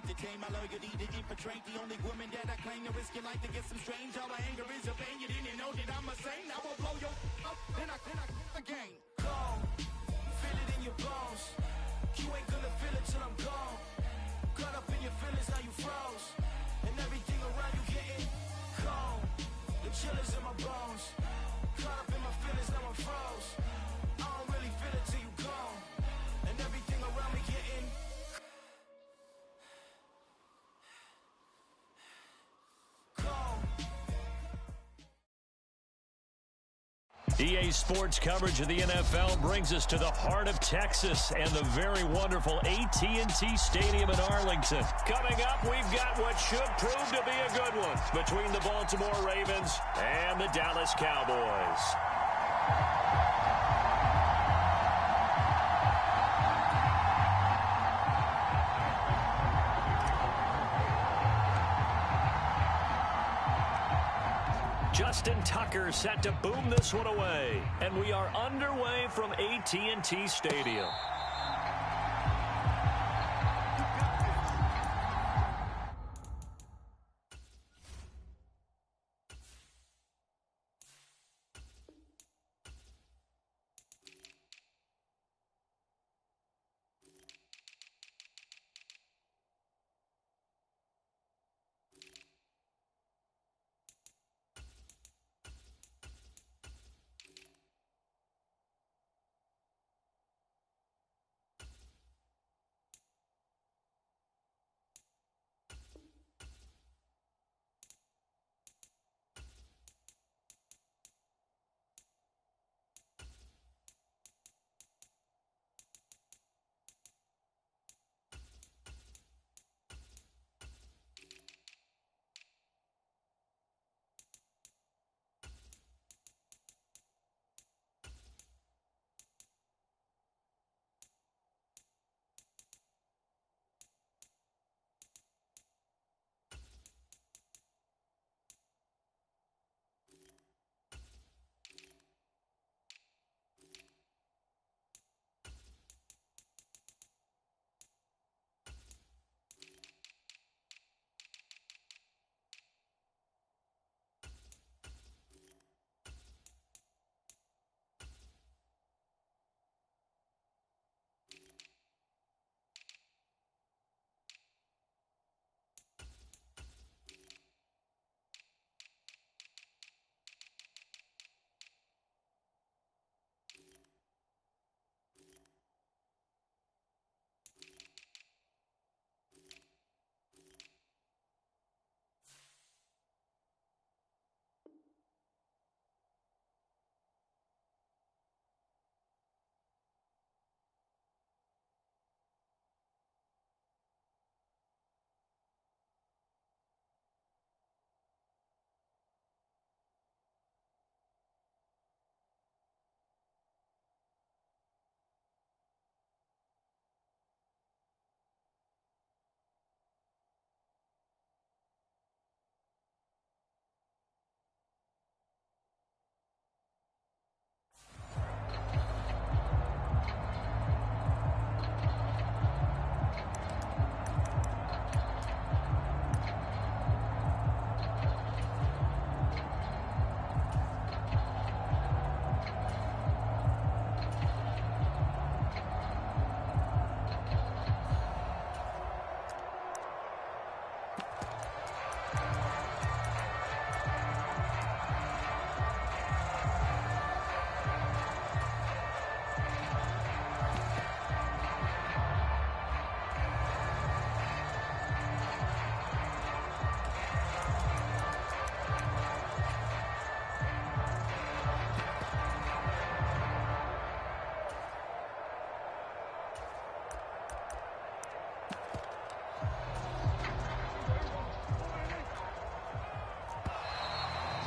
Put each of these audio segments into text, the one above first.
to tame my loyalty to infiltrate. The only woman that I claim to risk your life to get some strange. All the anger is a pain. You didn't know that I'm a saint. I will blow your up, then I again. Gone, feel it in your bones. You ain't gonna feel it till I'm gone. Caught up in your feelings, now you froze. And everything around you getting cold. The chillers in my bones. Caught up in my feelings, now I'm froze. I don't really feel it till you gone. And everything around me getting cold. EA Sports coverage of the NFL brings us to the heart of Texas and the very wonderful AT&T Stadium in Arlington. Coming up, we've got what should prove to be a good one between the Baltimore Ravens and the Dallas Cowboys. Justin Tucker set to boom this one away. And we are underway from AT&T Stadium.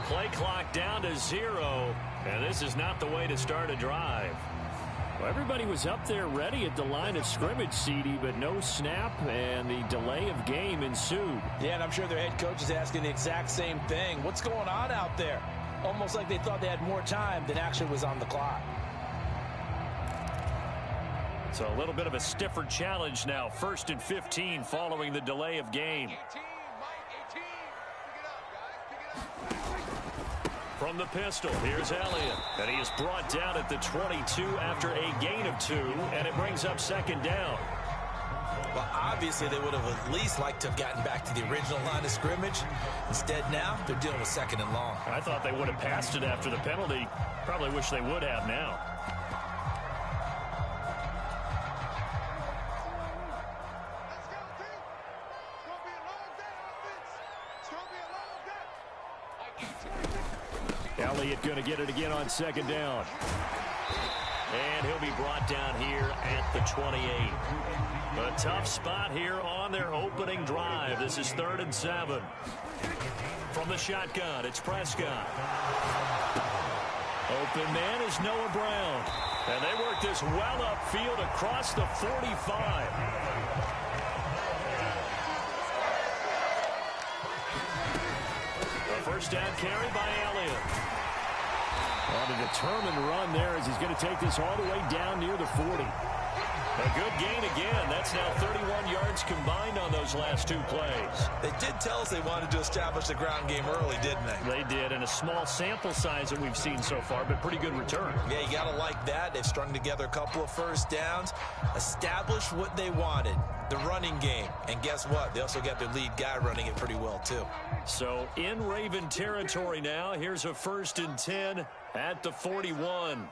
Play clock down to 0, and this is not the way to start a drive. Well, everybody was up there ready at the line of scrimmage, CD, but no snap, and the delay of game ensued. Yeah, and I'm sure their head coach is asking the exact same thing. What's going on out there? Almost like they thought they had more time than actually was on the clock. So a little bit of a stiffer challenge now. 1st and 15 following the delay of game. From the pistol, here's Elliott. And he is brought down at the 22 after a gain of 2, and it brings up 2nd down. Well, obviously, they would have at least liked to have gotten back to the original line of scrimmage. Instead, now, they're dealing with 2nd and long. I thought they would have passed it after the penalty. Probably wish they would have now. Elliott going to get it again on 2nd down. And he'll be brought down here at the 28. A tough spot here on their opening drive. This is 3rd and 7. From the shotgun, it's Prescott. Open man is Noah Brown. And they work this well upfield across the 45. A first down carry by Elliott. On a determined run there as he's going to take this all the way down near the 40. A good gain again. That's now 31 yards combined on those last 2 plays. They did tell us they wanted to establish the ground game early, didn't they? They did, and a small sample size that we've seen so far, but pretty good return. Yeah, you got to like that. They've strung together a couple of first downs, established what they wanted, the running game. And guess what? They also got their lead guy running it pretty well, too. So in Raven territory now, here's a 1st and 10 at the 41.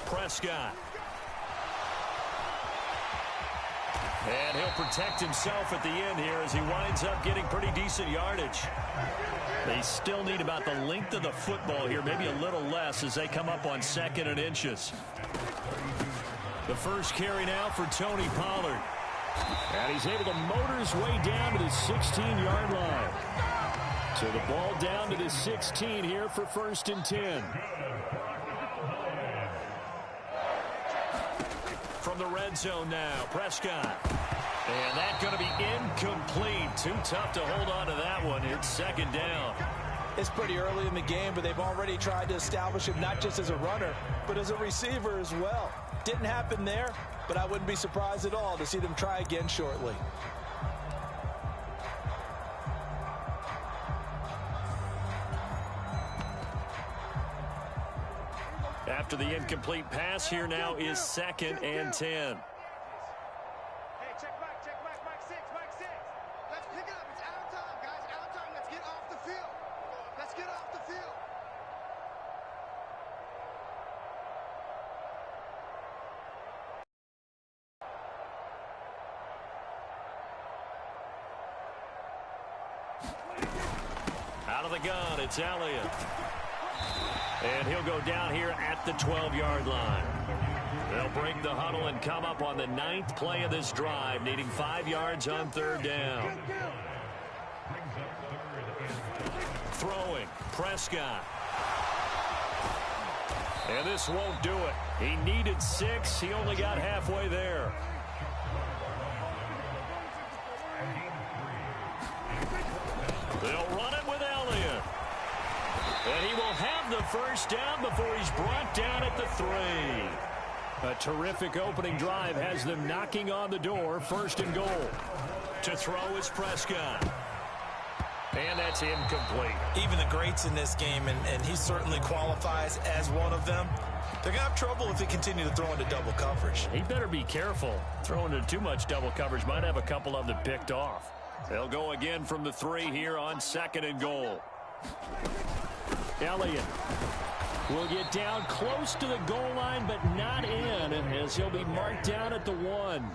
Prescott. And he'll protect himself at the end here as he winds up getting pretty decent yardage. They still need about the length of the football here, maybe a little less as they come up on 2nd and inches. The first carry now for Tony Pollard. And he's able to motor his way down to the 16-yard line. So the ball down to the 16 here for 1st and 10. From the red zone now, Prescott. And that's going to be incomplete. Too tough to hold on to that one. It's 2nd down. It's pretty early in the game, but they've already tried to establish him not just as a runner, but as a receiver as well. Didn't happen there, but I wouldn't be surprised at all to see them try again shortly. After the incomplete pass, here now is 2nd and 10. Hey, check back, Mike 6. Let's pick it up. It's out of time, guys. Out of time. Let's get off the field. Let's get off the field. Out of the gun, it's Elliott. And he'll go down here at the 12-yard line. They'll break the huddle and come up on the 9th play of this drive, needing 5 yards on 3rd down. Throwing, Prescott. And this won't do it. He needed 6. He only got halfway there. They'll run it with Elliott. And he will have the first down before he's brought down at the 3. A terrific opening drive has them knocking on the door. 1st and goal. To throw is Prescott. And that's incomplete. Even the greats in this game, and he certainly qualifies as one of them, they're going to have trouble if they continue to throw into double coverage. He better be careful. Throwing into too much double coverage might have a couple of them picked off. They'll go again from the 3 here on 2nd and goal. Elliott will get down close to the goal line, but not in, as he'll be marked down at the 1.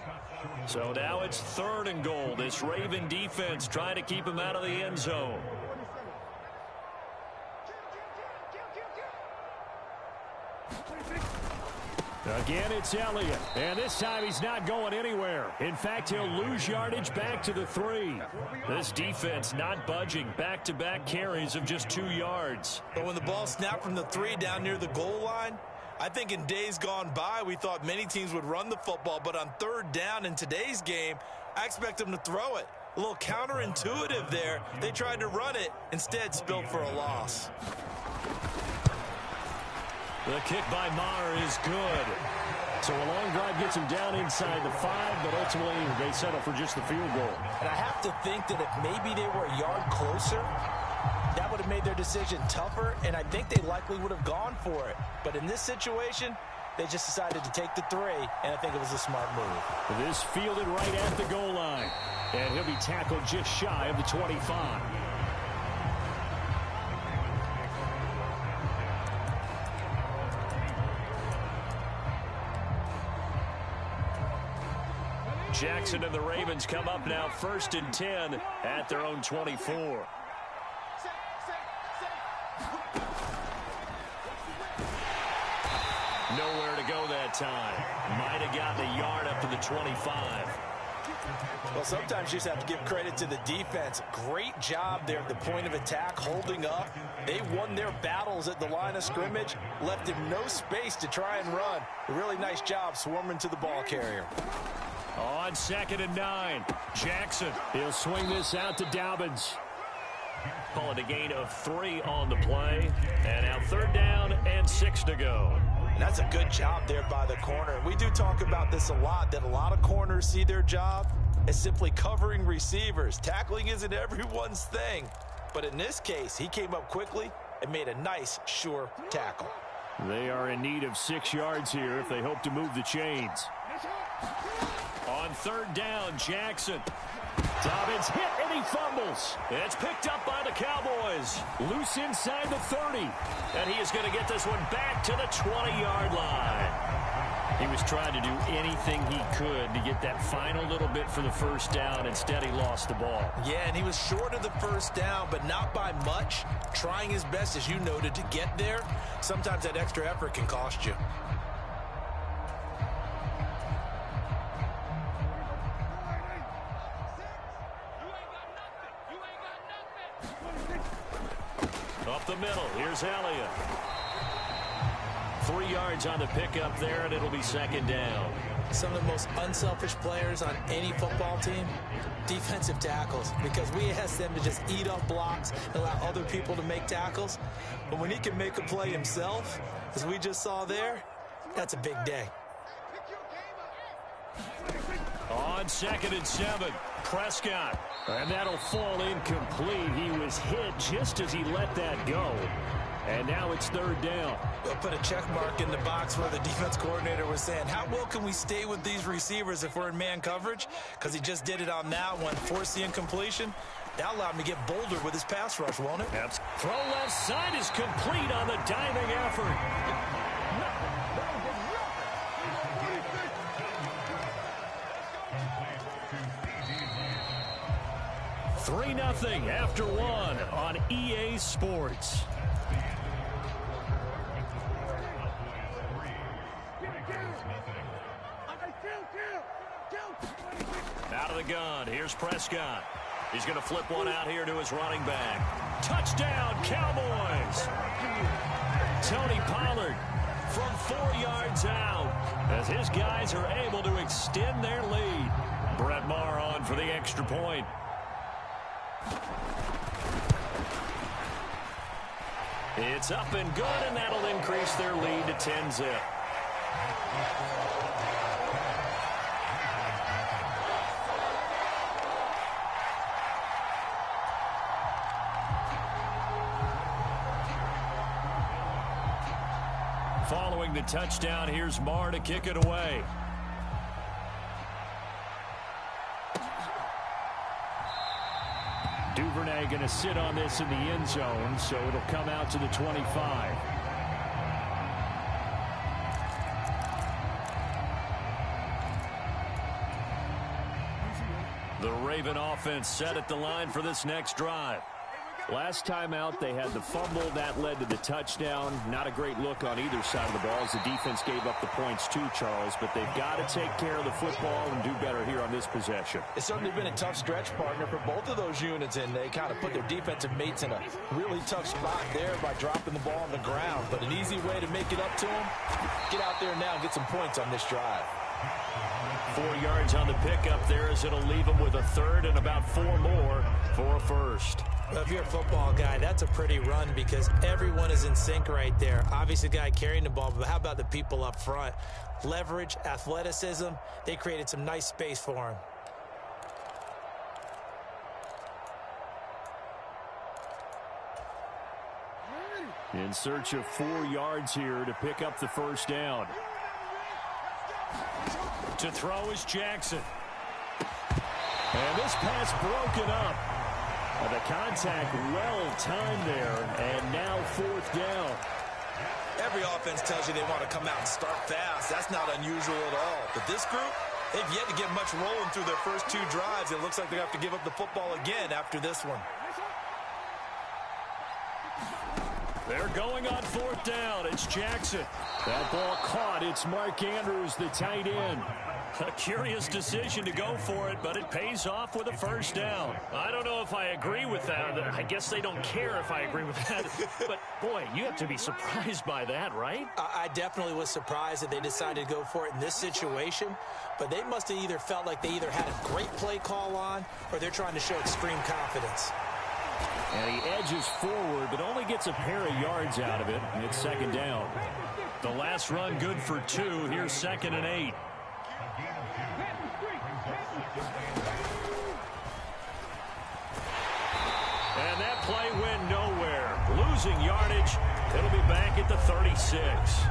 So now it's 3rd and goal. This Raven defense trying to keep him out of the end zone. Again, it's Elliott, and this time he's not going anywhere. In fact, he'll lose yardage back to the 3. This defense not budging. Back-to-back carries of just 2 yards. But when the ball snapped from the 3 down near the goal line, I think in days gone by, we thought many teams would run the football, but on 3rd down in today's game, I expect them to throw it. A little counterintuitive there. They tried to run it, instead spilled for a loss. The kick by Maher is good. So a long drive gets him down inside the 5, but ultimately they settle for just the field goal. And I have to think that if maybe they were a yard closer, that would have made their decision tougher, and I think they likely would have gone for it. But in this situation, they just decided to take the 3, and I think it was a smart move. This fielded right at the goal line, and he'll be tackled just shy of the 25. Jackson and the Ravens come up now 1st and 10 at their own 24. Nowhere to go that time. Might have gotten a yard up to the 25. Well, sometimes you just have to give credit to the defense. Great job there at the point of attack, holding up. They won their battles at the line of scrimmage, left him no space to try and run. A really nice job swarming to the ball carrier. On 2nd and 9, Jackson. He'll swing this out to Dobbins. Call it a gain of 3 on the play. And now 3rd down and 6 to go. And that's a good job there by the corner. We do talk about this a lot, that a lot of corners see their job as simply covering receivers. Tackling isn't everyone's thing. But in this case, he came up quickly and made a nice, sure tackle. They are in need of 6 yards here if they hope to move the chains. On 3rd down, Jackson. Dobbins hit and he fumbles. It's picked up by the Cowboys. Loose inside the 30. And he is going to get this one back to the 20-yard line. He was trying to do anything he could to get that final little bit for the 1st down. Instead, he lost the ball. Yeah, and he was short of the 1st down, but not by much. Trying his best, as you noted, to get there. Sometimes that extra effort can cost you. Up the middle, here's Elliott. 3 yards on the pickup there, and it'll be 2nd down. Some of the most unselfish players on any football team, defensive tackles, because we ask them to just eat up blocks and allow other people to make tackles. But when he can make a play himself, as we just saw there, that's a big day. On 2nd and 7, Prescott. And that'll fall incomplete. He was hit just as he let that go. And now it's 3rd down. We'll put a check mark in the box where the defense coordinator was saying, how well can we stay with these receivers if we're in man coverage? Because he just did it on that one, forced the incompletion. That allowed him to get bolder with his pass rush, won't it? Yep. Throw left side is complete on the diving effort. 3-0 after 1 on EA Sports. Out of the gun, here's Prescott. He's going to flip one out here to his running back. Touchdown, Cowboys! Tony Pollard from 4 yards out as his guys are able to extend their lead. Brett Maher on for the extra point. It's up and good, and that'll increase their lead to 10-zip. Following the touchdown, here's Maher to kick it away. Duvernay going to sit on this in the end zone, so it'll come out to the 25. The Raven offense set at the line for this next drive. Last time out, they had the fumble. That led to the touchdown. Not a great look on either side of the ball as the defense gave up the points too, Charles. But they've got to take care of the football and do better here on this possession. It's certainly been a tough stretch, partner, for both of those units, and they kind of put their defensive mates in a really tough spot there by dropping the ball on the ground. But an easy way to make it up to them, get out there now and get some points on this drive. 4 yards on the pickup there as it'll leave him with a third and about 4 more for a first. Well, if you're a football guy, that's a pretty run because everyone is in sync right there. Obviously, the guy carrying the ball, but how about the people up front? Leverage, athleticism, they created some nice space for him. In search of 4 yards here to pick up the first down. To throw is Jackson. And this pass broken up. The contact well timed there, and now 4th down. Every offense tells you they want to come out and start fast. That's not unusual at all. But this group, they've yet to get much rolling through their first 2 drives. It looks like they have to give up the football again after this one. They're going on 4th down. It's Jackson. That ball caught. It's Mark Andrews, the tight end. A curious decision to go for it, but it pays off with a first down. I don't know if I agree with that. I guess they don't care if I agree with that. But, boy, you have to be surprised by that, right? I definitely was surprised that they decided to go for it in this situation. But they must have either felt like they either had a great play call on or they're trying to show extreme confidence. And he edges forward, but only gets a pair of yards out of it. And it's 2nd down. The last run good for 2. Here's 2nd and 8. And that play went nowhere. Losing yardage. It'll be back at the 36.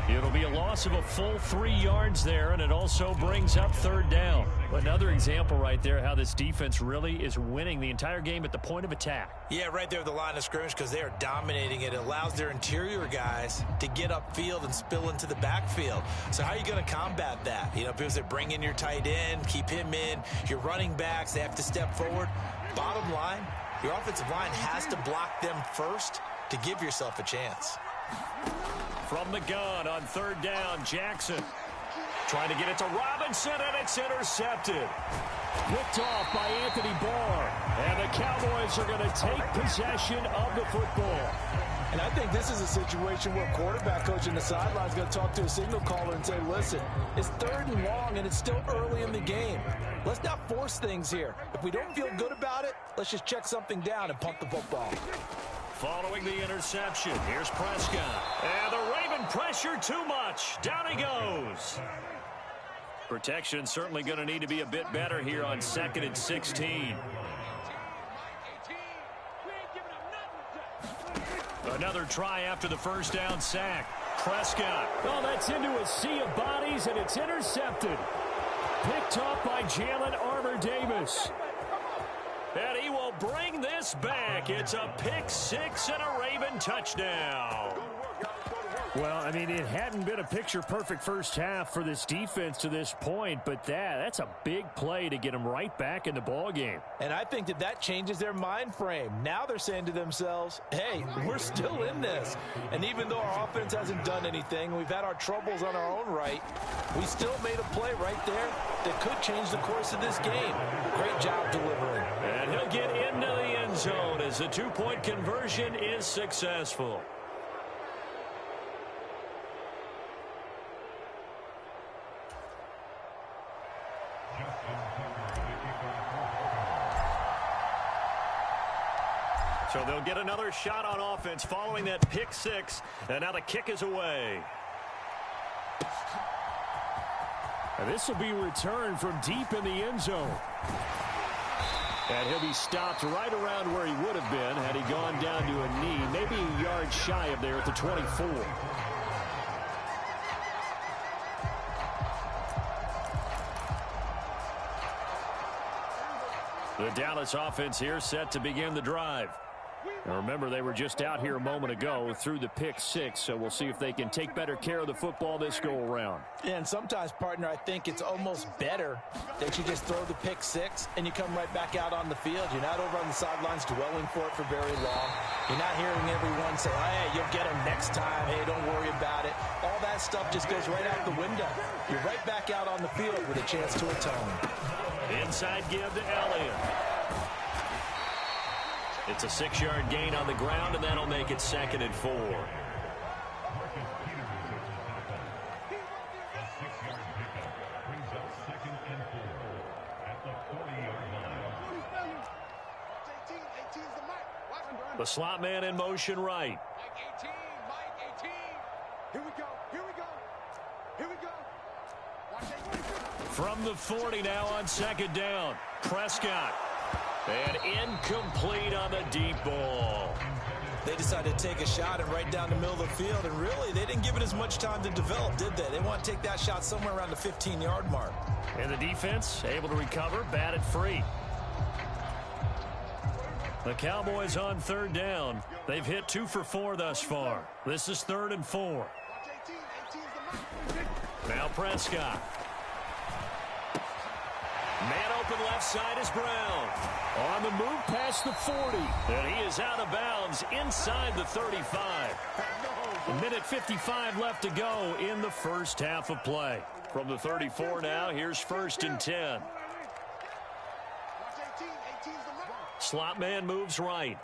It'll be a loss of a full 3 yards there, and it also brings up 3rd down. Another example right there how this defense really is winning the entire game at the point of attack. Yeah, right there at the line of scrimmage because they are dominating it. It allows their interior guys to get upfield and spill into the backfield. So how are you going to combat that? You know, because they bring in your tight end, keep him in, your running backs, they have to step forward. Bottom line, your offensive line has to block them first to give yourself a chance. From the gun on 3rd down, Jackson trying to get it to Robinson, and it's intercepted. Picked off by Anthony Barr, and the Cowboys are going to take possession of the football. And I think this is a situation where quarterback coach in the sideline is going to talk to a signal caller and say, listen, it's 3rd and long, and it's still early in the game. Let's not force things here. If we don't feel good about it, let's just check something down and punt the football. Following the interception, here's Prescott. And the Raven pressure too much. Down he goes. Protection certainly going to need to be a bit better here on 2nd and 16. Another try after the first down sack. Prescott. Oh, that's into a sea of bodies, and it's intercepted. Picked off by Jalen Armour-Davis. And he will bring this back. It's a pick 6 and a Raven touchdown. Well, I mean, it hadn't been a picture-perfect first half for this defense to this point, but that's a big play to get them right back in the ballgame. And I think that changes their mind frame. Now they're saying to themselves, hey, we're still in this. And even though our offense hasn't done anything, we've had our troubles on our own right, we still made a play right there that could change the course of this game. Great job delivering. And he'll get into the end zone as the 2-point conversion is successful. So they'll get another shot on offense following that pick 6, and now the kick is away. And this will be returned from deep in the end zone. And he'll be stopped right around where he would have been had he gone down to a knee, maybe a yard shy of there at the 24. The Dallas offense here set to begin the drive. Now remember, they were just out here a moment ago through the pick 6, so we'll see if they can take better care of the football this go-around. Yeah, and sometimes, partner, I think it's almost better that you just throw the pick 6 and you come right back out on the field. You're not over on the sidelines dwelling for it for very long. You're not hearing everyone say, hey, you'll get them next time. Hey, don't worry about it. All that stuff just goes right out the window. You're right back out on the field with a chance to atone. Inside give to Elliott. It's a 6-yard gain on the ground, and that'll make it 2nd and 4. The slot man in motion right. Mike 18. Here we go. From the 40 now on second down. Prescott. And incomplete on the deep ball. They decided to take a shot and right down the middle of the field, and really, they didn't give it as much time to develop, did they? They want to take that shot somewhere around the 15-yard mark. And the defense able to recover, batted free. The Cowboys on third down. They've hit 2 for 4 thus far. This is 3rd and 4. Now Prescott. Man open left side is Brown. On the move past the 40. And he is out of bounds inside the 35. A minute 55 left to go in the first half of play. From the 34 now, here's 1st and 10. Slot man moves right.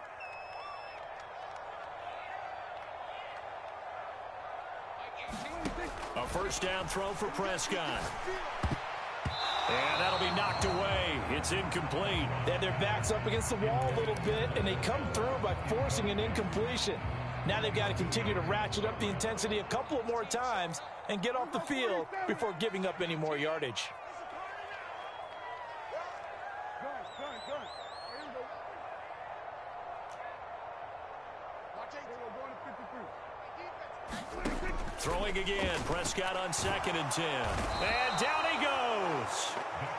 A first down throw for Prescott. And that'll be knocked away. It's incomplete. They had their backs up against the wall a little bit, and they come through by forcing an incompletion. Now they've got to continue to ratchet up the intensity a couple of more times and get off the field before giving up any more yardage. Throwing again. Prescott on 2nd and 10. And down he goes.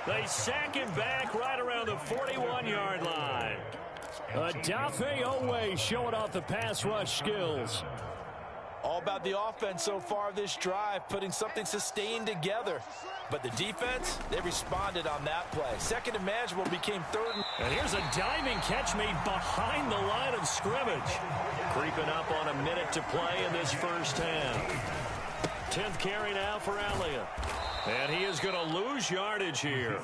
They sack him back right around the 41-yard line. Odafe Oweh showing off the pass rush skills. All about the offense so far this drive, putting something sustained together. But the defense, they responded on that play. 2nd and manageable became 3rd. And here's a diving catch made behind the line of scrimmage. Creeping up on a minute to play in this first half. 10th carry now for Elliott. And he is going to lose yardage here.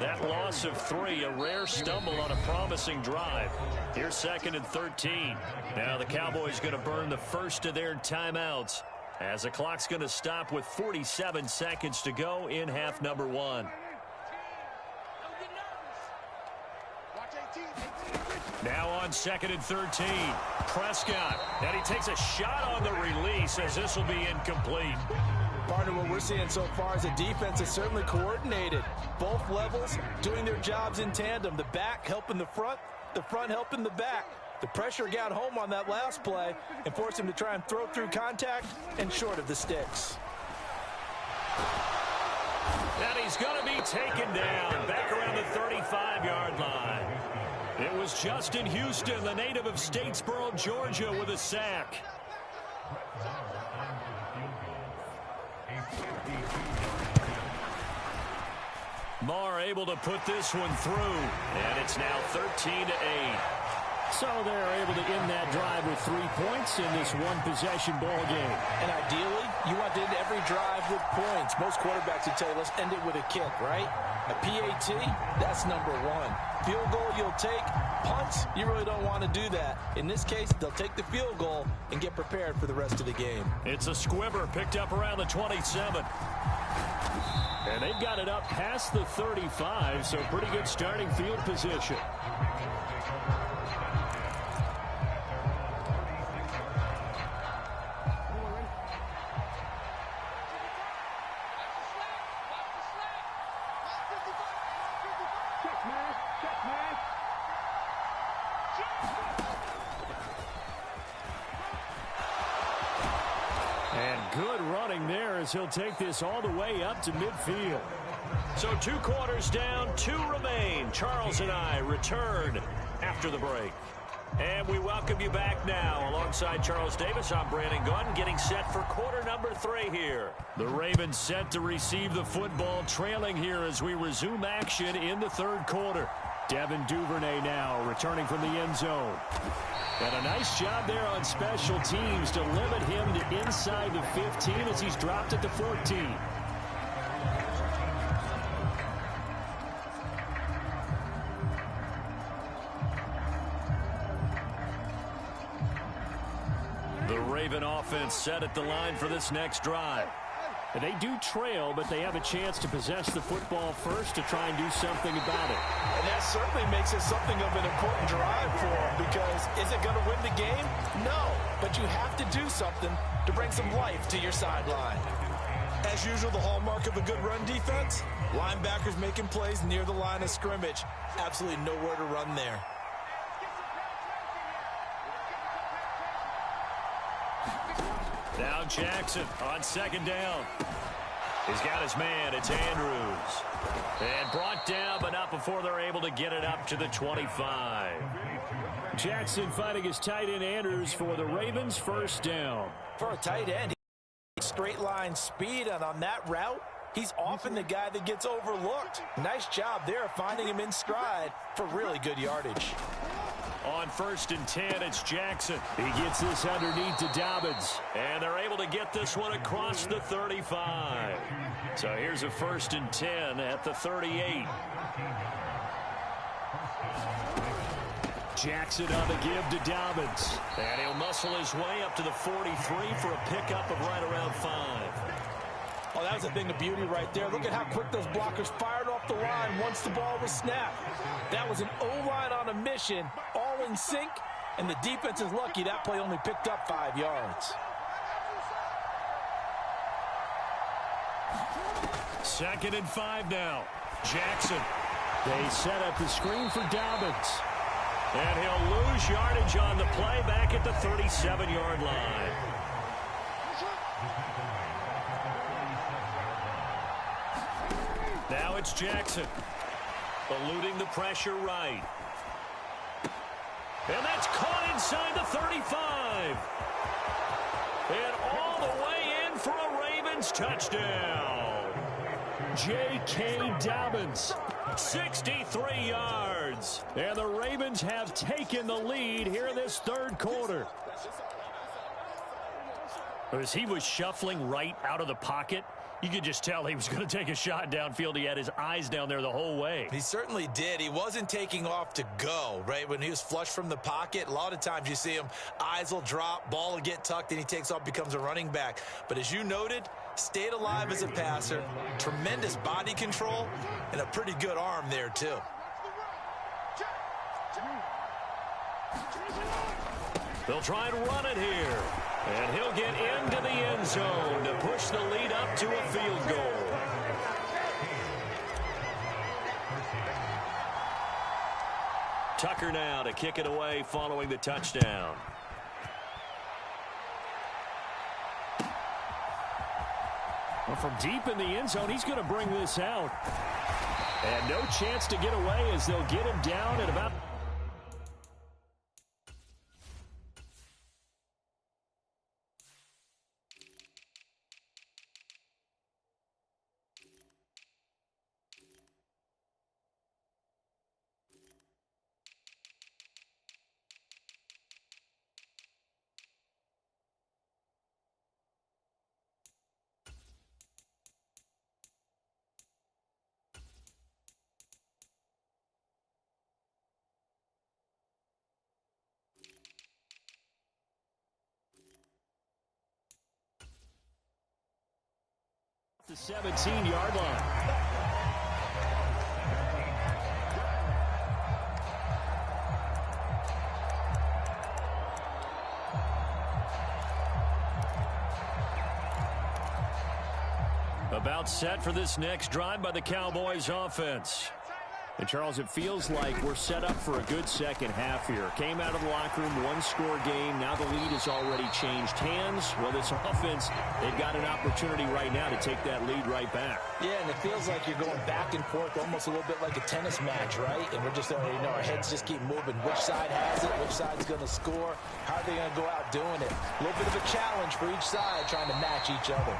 That loss of 3, a rare stumble on a promising drive. Here's 2nd and 13. Now the Cowboys going to burn the first of their timeouts as the clock's going to stop with 47 seconds to go in half number 1. Now on 2nd and 13. Prescott. And he takes a shot on the release as this will be incomplete. Partner, what we're seeing so far is a defense that's certainly coordinated. Both levels doing their jobs in tandem. The back helping the front helping the back. The pressure got home on that last play and forced him to try and throw through contact and short of the sticks. And he's going to be taken down back around the 35-yard line. It was Justin Houston, the native of Statesboro, Georgia, with a sack. Marr able to put this one through, and it's now 13-8. So they're able to end that drive with 3 points in this one-possession ball game. And ideally, you want to end every drive with points. Most quarterbacks would tell you, let's end it with a kick, right? A PAT, that's number 1. Field goal you'll take. Punts, you really don't want to do that. In this case, they'll take the field goal and get prepared for the rest of the game. It's a squibber picked up around the 27. And they've got it up past the 35, so pretty good starting field position. He'll take this all the way up to midfield. So 2 quarters down, 2 remain. Charles and I return after the break. And we welcome you back now. Alongside Charles Davis, I'm Brandon Gunn, getting set for quarter number 3 here. The Ravens set to receive the football, trailing here as we resume action in the 3rd quarter. Devin Duvernay now returning from the end zone. And a nice job there on special teams to limit him to inside the 15 as he's dropped at the 14. The Raven offense set at the line for this next drive. And they do trail, but they have a chance to possess the football first to try and do something about it. And that certainly makes it something of an important drive for them, because is it going to win the game? No, but you have to do something to bring some life to your sideline. As usual, the hallmark of a good run defense, linebackers making plays near the line of scrimmage. Absolutely nowhere to run there. Now Jackson on second down. He's got his man. It's Andrews. And brought down, but not before they're able to get it up to the 25. Jackson fighting his tight end Andrews for the Ravens' first down. For a tight end, straight line speed, and on that route, he's often the guy that gets overlooked. Nice job there finding him in stride for really good yardage. On 1st and 10, it's Jackson. He gets this underneath to Dobbins. And they're able to get this one across the 35. So here's a 1st and 10 at the 38. Jackson on the give to Dobbins. And he'll muscle his way up to the 43 for a pickup of right around 5. Oh, that was a thing of beauty right there. Look at how quick those blockers fired off the line once the ball was snapped. That was an O-line on a mission, all in sync, and the defense is lucky that play only picked up 5 yards. 2nd and 5 now. Jackson. They set up the screen for Dobbins. And he'll lose yardage on the play back at the 37-yard line. Now it's Jackson. Eluding the pressure right. And that's caught inside the 35. And all the way in for a Ravens touchdown. J.K. Dobbins, 63 yards. And the Ravens have taken the lead here in this third quarter. As he was shuffling right out of the pocket, you could just tell he was going to take a shot downfield. He had his eyes down there the whole way. He certainly did. He wasn't taking off to go, right? When he was flush from the pocket, a lot of times you see him, eyes will drop, ball will get tucked, and he takes off, becomes a running back. But as you noted, stayed alive as a passer, tremendous body control, and a pretty good arm there, too. They'll try and run it here. And he'll get into the end zone to push the lead up to a field goal. Tucker now to kick it away following the touchdown. Well, from deep in the end zone, he's going to bring this out. And no chance to get away as they'll get him down at about... the 17-yard line. About set for this next drive by the Cowboys offense. And Charles, it feels like we're set up for a good second half here. Came out of the locker room, one-score game. Now the lead has already changed hands. Well, this offense, they've got an opportunity right now to take that lead right back. Yeah, and it feels like you're going back and forth, almost a little bit like a tennis match, right? And we're just already know our heads just keep moving. Which side has it? Which side's going to score? How are they going to go out doing it? A little bit of a challenge for each side, trying to match each other.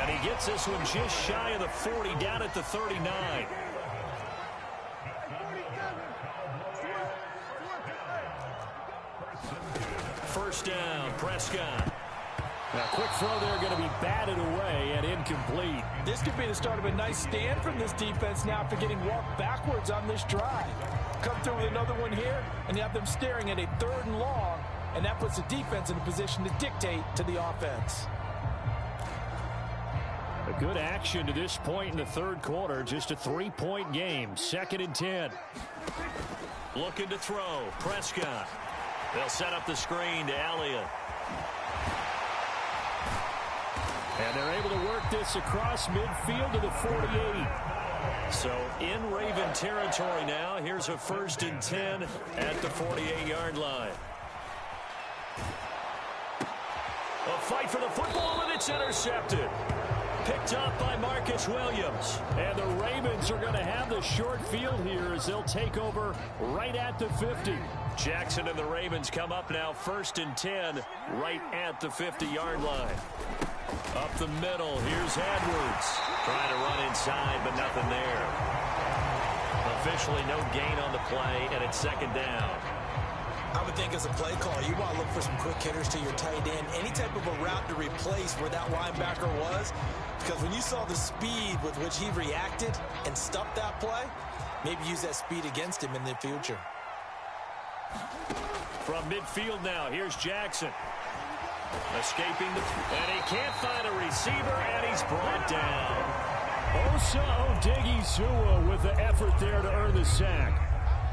And he gets this one just shy of the 40, down at the 39. First down, Prescott. Now, quick throw there, going to be batted away and incomplete. This could be the start of a nice stand from this defense now after getting walked backwards on this drive. Come through with another one here, and you have them staring at a 3rd and long, and that puts the defense in a position to dictate to the offense. Good action to this point in the third quarter. Just a 3-point game. 2nd and 10. Looking to throw. Prescott. They'll set up the screen to Elliott. And they're able to work this across midfield to the 48. So in Raven territory now. Here's a 1st and 10 at the 48-yard line. A fight for the football, and it's intercepted. Picked up by Marcus Williams. And the Ravens are going to have the short field here as they'll take over right at the 50. Jackson and the Ravens come up now 1st and 10 right at the 50-yard line. Up the middle, here's Edwards. Trying to run inside, but nothing there. Officially no gain on the play, and it's 2nd down. I would think as a play call, you want to look for some quick hitters to your tight end. Any type of a route to replace where that linebacker was. Because when you saw the speed with which he reacted and stopped that play, maybe use that speed against him in the future. From midfield now, here's Jackson. Escaping and he can't find a receiver, and he's brought down. Osa Odigizua with the effort there to earn the sack.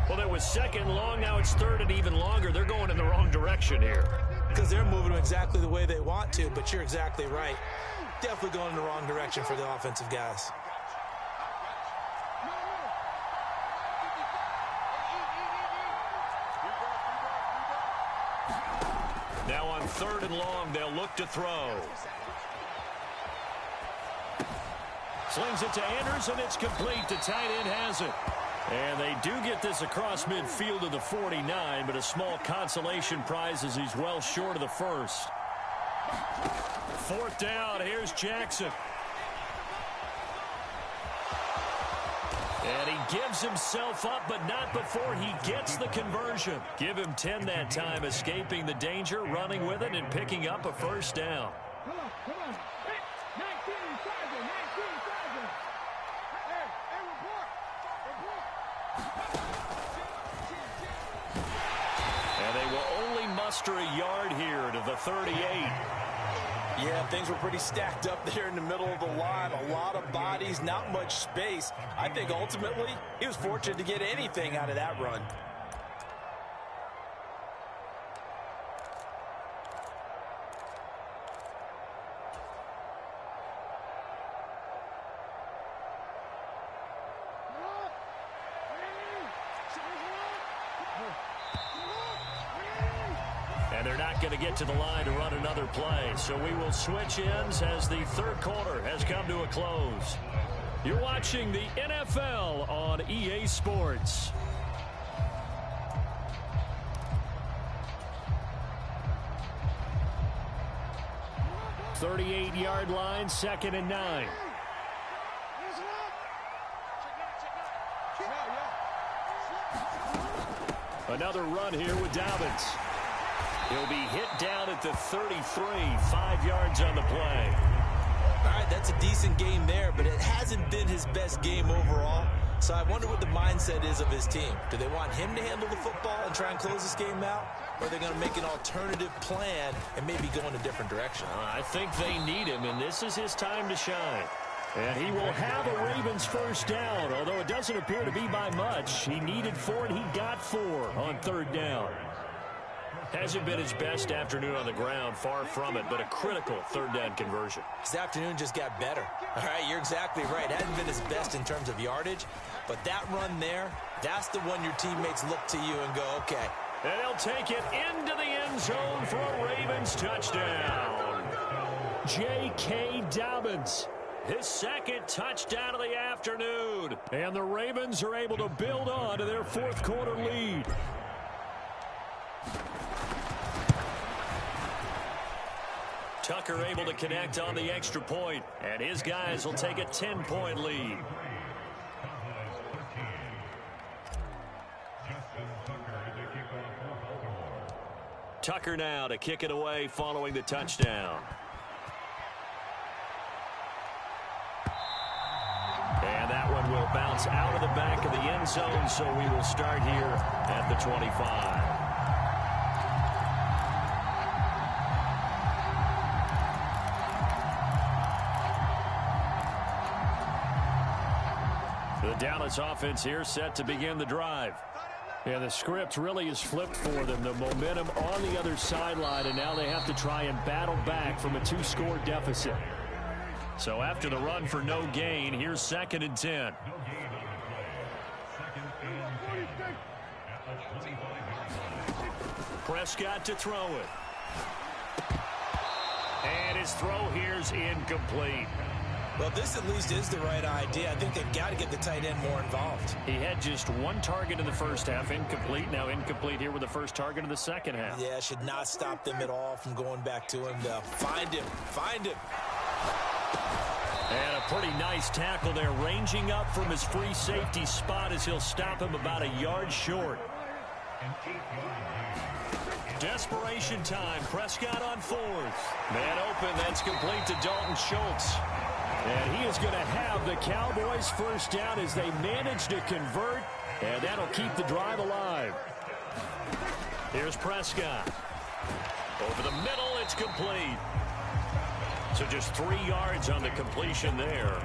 Well, it was 2nd long. Now it's 3rd and even longer. They're going in the wrong direction here. Because they're moving them exactly the way they want to, but you're exactly right. Definitely going in the wrong direction for the offensive guys. Now on 3rd and long, they'll look to throw. Slings it to Anders, and it's complete. The tight end has it. And they do get this across midfield to the 49, but a small consolation prize as he's well short of the 1st. 4th down, here's Jackson. And he gives himself up, but not before he gets the conversion. Give him 10 that time, escaping the danger, running with it, and picking up a 1st down. Come on. 19,000. Hey, report. And they will only muster a yard here to the 38. Yeah, things were pretty stacked up there in the middle of the line. A lot of bodies, not much space. I think ultimately he was fortunate to get anything out of that run. And they're not going to get to the line to run another play. So we will switch ends as the third quarter has come to a close. You're watching the NFL on EA Sports. "38-yard line, 2nd and 9. Another run here with Dobbins. He'll be hit down at the 33, 5 yards on the play. All right, that's a decent game there, but it hasn't been his best game overall. So I wonder what the mindset is of his team. Do they want him to handle the football and try and close this game out? Or are they going to make an alternative plan and maybe go in a different direction? I think they need him, and this is his time to shine. And he will have a Ravens first down, although it doesn't appear to be by much. He needed 4, and he got 4 on 3rd down. Hasn't been his best afternoon on the ground, far from it, but a critical 3rd down conversion. His afternoon just got better. All right, you're exactly right. Hasn't been his best in terms of yardage, but that run there, that's the one your teammates look to you and go, okay. And he'll take it into the end zone for a Ravens touchdown. J.K. Dobbins, his 2nd touchdown of the afternoon. And the Ravens are able to build on to their 4th quarter lead. Tucker able to connect on the extra point, and his guys will take a 10-point lead. Tucker now to kick it away following the touchdown. And that one will bounce out of the back of the end zone, so we will start here at the 25. The Dallas offense here set to begin the drive. And the script really is flipped for them. The momentum on the other sideline, and now they have to try and battle back from a 2-score deficit. So after the run for no gain, here's 2nd and 10. Prescott to throw it. And his throw here's incomplete. Well, this at least is the right idea. I think they've got to get the tight end more involved. He had just 1 target in the first half, incomplete. Now incomplete here with the first target in the second half. Yeah, should not stop them at all from going back to him. Find him. Find him. And a pretty nice tackle there, ranging up from his free safety spot as he'll stop him about a yard short. Desperation time. Prescott on 4th. Man open. That's complete to Dalton Schultz. And he is going to have the Cowboys first down as they manage to convert. And that'll keep the drive alive. Here's Prescott. Over the middle. It's complete. So just 3 yards on the completion there.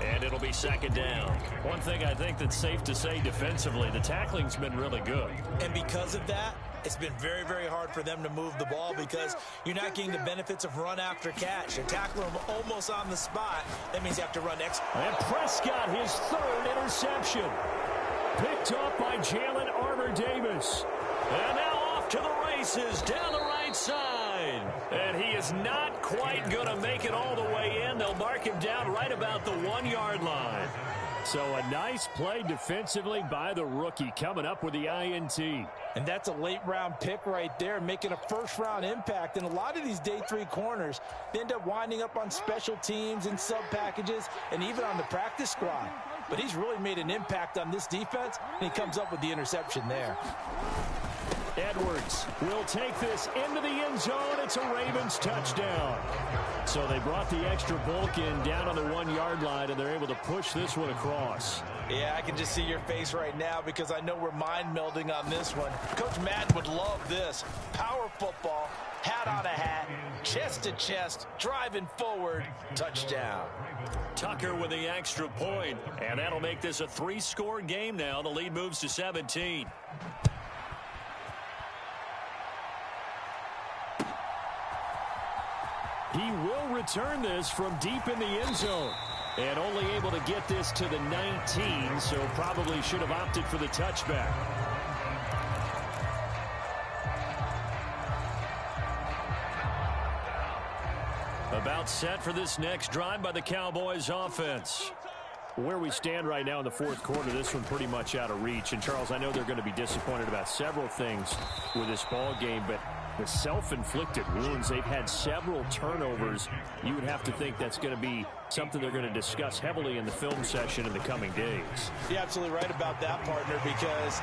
And it'll be 2nd down. One thing I think that's safe to say defensively, the tackling's been really good. And because of that, it's been very, very hard for them to move the ball because you're not getting the benefits of run after catch. They're tackling them almost on the spot. That means you have to run extra. And Prescott, his 3rd interception. Picked up by Jalen Armour-Davis. And now off to the races down the right side. And he is not quite going to make it all the way in. They'll mark him down right about the 1-yard line. So a nice play defensively by the rookie coming up with the INT. And that's a late-round pick right there, making a first-round impact. And a lot of these day 3 corners, they end up winding up on special teams and sub-packages and even on the practice squad. But he's really made an impact on this defense, and he comes up with the interception there. Edwards will take this into the end zone. It's a Ravens touchdown. So they brought the extra bulk in down on the 1-yard line, and they're able to push this one across. Yeah, I can just see your face right now because I know we're mind melding on this one. Coach Madden would love this. Power football, hat on a hat, chest to chest, driving forward, touchdown. Tucker with the extra point, and that'll make this a 3-score game now. The lead moves to 17. He will return this from deep in the end zone. And only able to get this to the 19, so probably should have opted for the touchback. About set for this next drive by the Cowboys offense. Where we stand right now in the 4th quarter, this one pretty much out of reach. And, Charles, I know they're going to be disappointed about several things with this ball game, but the self-inflicted wounds, they've had several turnovers. You would have to think that's going to be something they're going to discuss heavily in the film session in the coming days. You're absolutely right about that, partner, because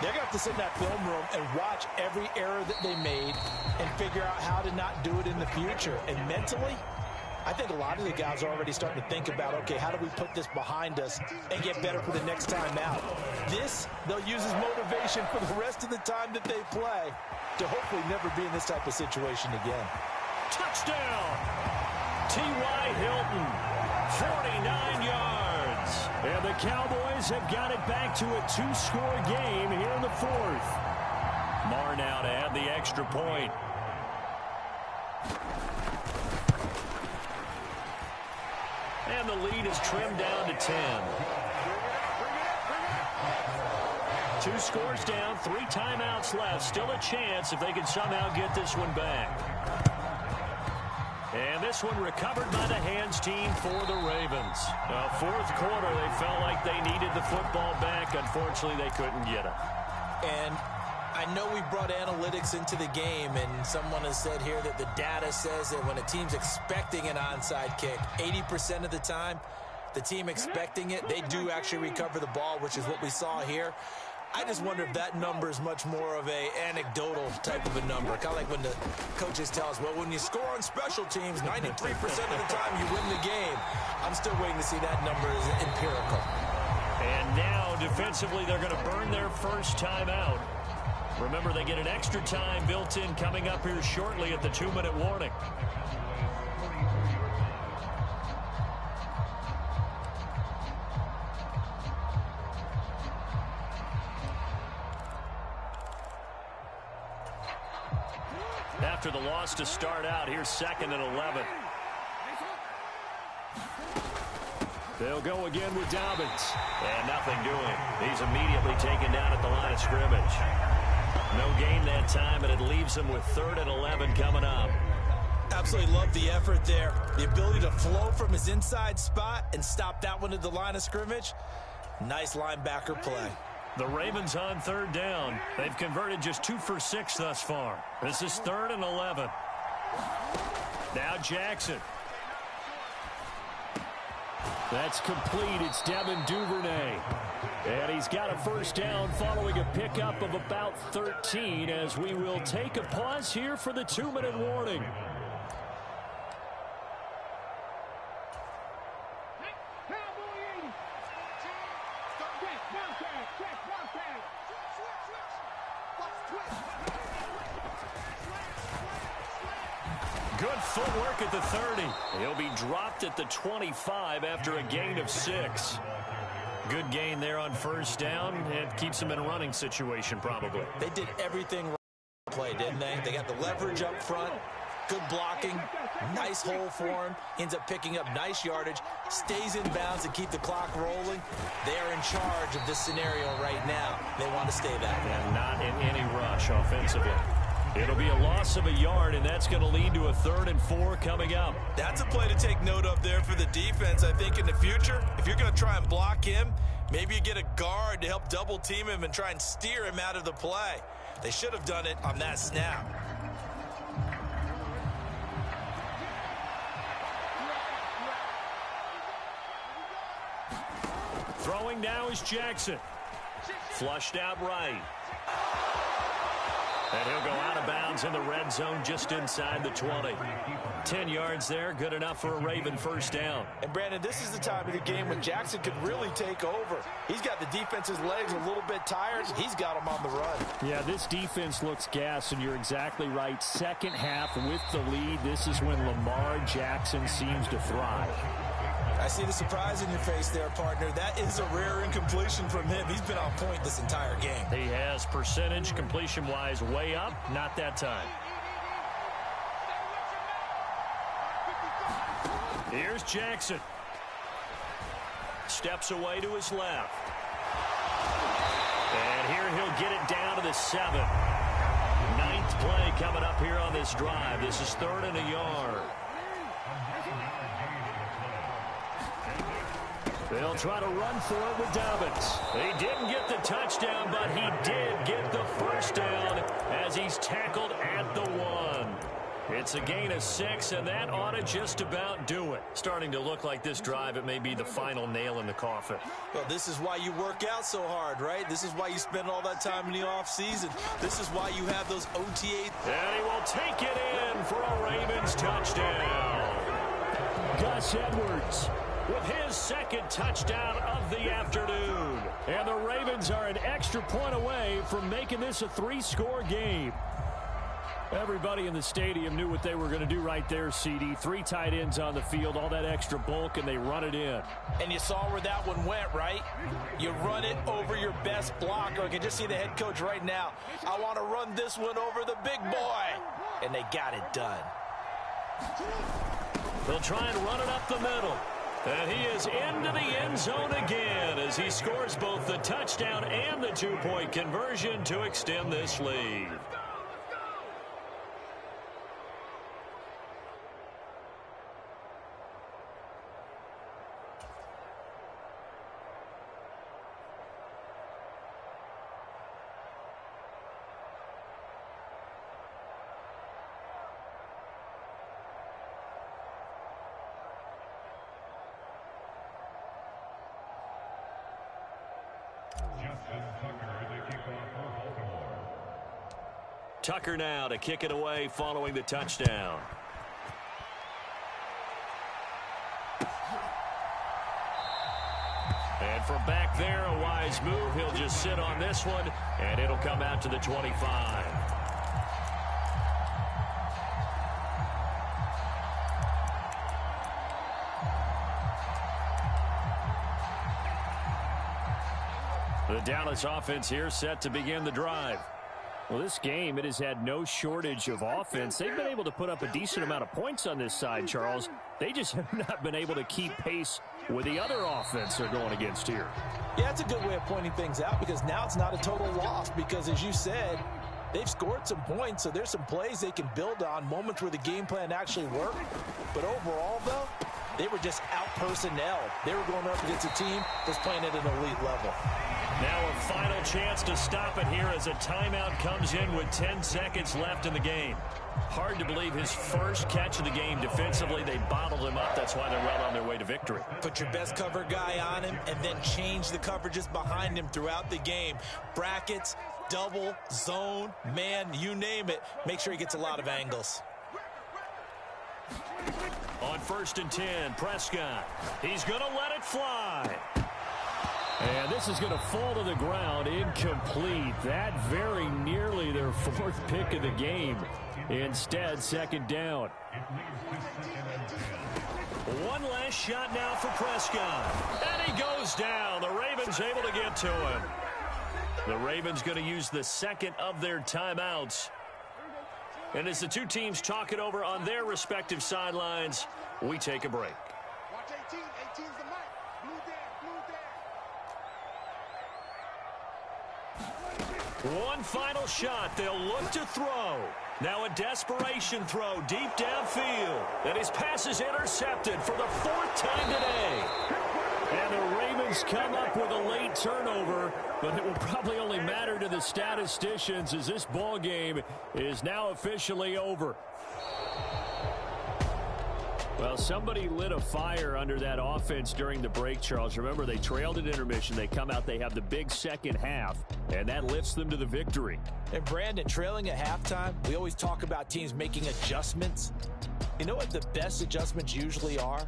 they're going to have to sit in that film room and watch every error that they made and figure out how to not do it in the future. And mentally, I think a lot of the guys are already starting to think about, okay, how do we put this behind us and get better for the next time out? This, they'll use as motivation for the rest of the time that they play to hopefully never be in this type of situation again. Touchdown! T.Y. Hilton, 49 yards. And the Cowboys have got it back to a 2-score game here in the 4th. Marr now to add the extra point. And the lead is trimmed down to 10. 2 scores down, 3 timeouts left. Still a chance if they can somehow get this one back. And this one recovered by the hands team for the Ravens. Now, 4th quarter, they felt like they needed the football back. Unfortunately, they couldn't get it. And I know we brought analytics into the game, and someone has said here that the data says that when a team's expecting an onside kick, 80% of the time, the team expecting it, they do actually recover the ball, which is what we saw here. I just wonder if that number is much more of a anecdotal type of a number. Kind of like when the coaches tell us, well, when you score on special teams, 93% of the time you win the game. I'm still waiting to see that number is empirical. And now, defensively, they're going to burn their first timeout. Remember, they get an extra time built in coming up here shortly at the 2-minute warning. After the loss to start out, here's 2nd and 11. They'll go again with Dobbins. And nothing doing. He's immediately taken down at the line of scrimmage. No gain that time, and it leaves him with 3rd and 11 coming up. Absolutely love the effort there. The ability to flow from his inside spot and stop that one at the line of scrimmage. Nice linebacker play. The Ravens on 3rd down. They've converted just 2 for 6 thus far. This is 3rd and 11. Now Jackson. That's complete. It's Devin Duvernay. And he's got a 1st down following a pickup of about 13 as we will take a pause here for the 2-minute warning. Good footwork at the 30. He'll be dropped at the 25 after a gain of 6. Good gain there on 1st down. It keeps him in a running situation probably. They did everything right play, didn't they? They got the leverage up front, good blocking, nice hole for him, ends up picking up nice yardage, stays in bounds to keep the clock rolling. They are in charge of this scenario right now. They want to stay that way. And not in any rush offensively. It'll be a loss of a yard, and that's going to lead to a 3rd and 4 coming up. That's a play to take note of there for the defense, I think, in the future. If you're going to try and block him, maybe you get a guard to help double team him and try and steer him out of the play. They should have done it on that snap. Throwing now is Jackson. Flushed out right. And he'll go out of bounds in the red zone just inside the 20. 10 yards there, good enough for a Raven 1st down. And, Brandon, this is the time of the game when Jackson could really take over. He's got the defense's legs a little bit tired. He's got them on the run. Yeah, this defense looks gassed, and you're exactly right. 2nd half with the lead, this is when Lamar Jackson seems to thrive. I see the surprise in your face there, partner. That is a rare incompletion from him. He's been on point this entire game. He has percentage completion-wise way up. Not that time. Here's Jackson. Steps away to his left. And here he'll get it down to the 7. 9th play coming up here on this drive. This is 3rd and a yard. They'll try to run for it with Dobbins. He didn't get the touchdown, but he did get the 1st down as he's tackled at the 1. It's a gain of 6, and that ought to just about do it. Starting to look like this drive, it may be the final nail in the coffin. Well, this is why you work out so hard, right? This is why you spend all that time in the offseason. This is why you have those OTAs. And he will take it in for a Ravens touchdown. Gus Edwards with his 2nd touchdown of the afternoon. And the Ravens are an extra point away from making this a 3-score game. Everybody in the stadium knew what they were going to do right there, CD. 3 tight ends on the field, all that extra bulk, and they run it in. And you saw where that one went, right? You run it over your best blocker. I can just see the head coach right now. I want to run this one over the big boy. And they got it done. They'll try and run it up the middle. And he is into the end zone again as he scores both the touchdown and the 2-point conversion to extend this lead. Tucker now to kick it away following the touchdown. And from back there, a wise move. He'll just sit on this one, and it'll come out to the 25. The Dallas offense here set to begin the drive. Well, this game, it has had no shortage of offense. They've been able to put up a decent amount of points on this side, Charles. They just have not been able to keep pace with the other offense they're going against here. Yeah, it's a good way of pointing things out because now it's not a total loss because, as you said, they've scored some points, so there's some plays they can build on, moments where the game plan actually worked. But overall, though, they were just out-personnel. They were going up against a team that's playing at an elite level. Now a final chance to stop it here as a timeout comes in with 10 seconds left in the game. Hard to believe his first catch of the game defensively. They bottled him up. That's why they're well on their way to victory. Put your best cover guy on him and then change the coverages behind him throughout the game. Brackets, double, zone, man, you name it. Make sure he gets a lot of angles. On 1st and 10, Prescott. He's going to let it fly. And this is going to fall to the ground incomplete. That very nearly their 4th pick of the game. Instead, 2nd down. One last shot now for Prescott. And he goes down. The Ravens able to get to him. The Ravens going to use the 2nd of their timeouts. And as the two teams talk it over on their respective sidelines, we take a break. Watch 18. 18's the mic. Blue there. One final shot. They'll look to throw. Now a desperation throw deep downfield. And his pass is intercepted for the 4th time today. And the Ravens come up with a late turnover, but it will probably only matter to the statisticians as this ball game is now officially over. Well, somebody lit a fire under that offense during the break, Charles. Remember, they trailed at intermission. They come out, they have the big second half, and that lifts them to the victory. And, Brandon, trailing at halftime, we always talk about teams making adjustments. You know what the best adjustments usually are?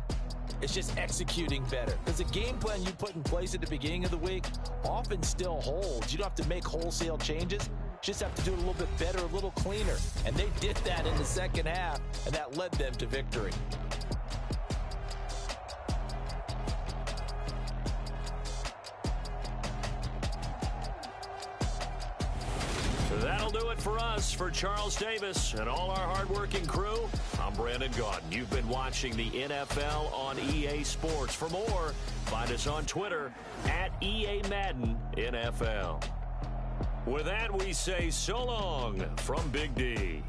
It's just executing better. Because the game plan you put in place at the beginning of the week often still holds. You don't have to make wholesale changes. Just have to do it a little bit better, a little cleaner. And they did that in the second half, and that led them to victory. That'll do it for us. For Charles Davis and all our hardworking crew, I'm Brandon Gaudin. You've been watching the NFL on EA Sports. For more, find us on Twitter at EA Madden NFL. With that, we say so long from Big D.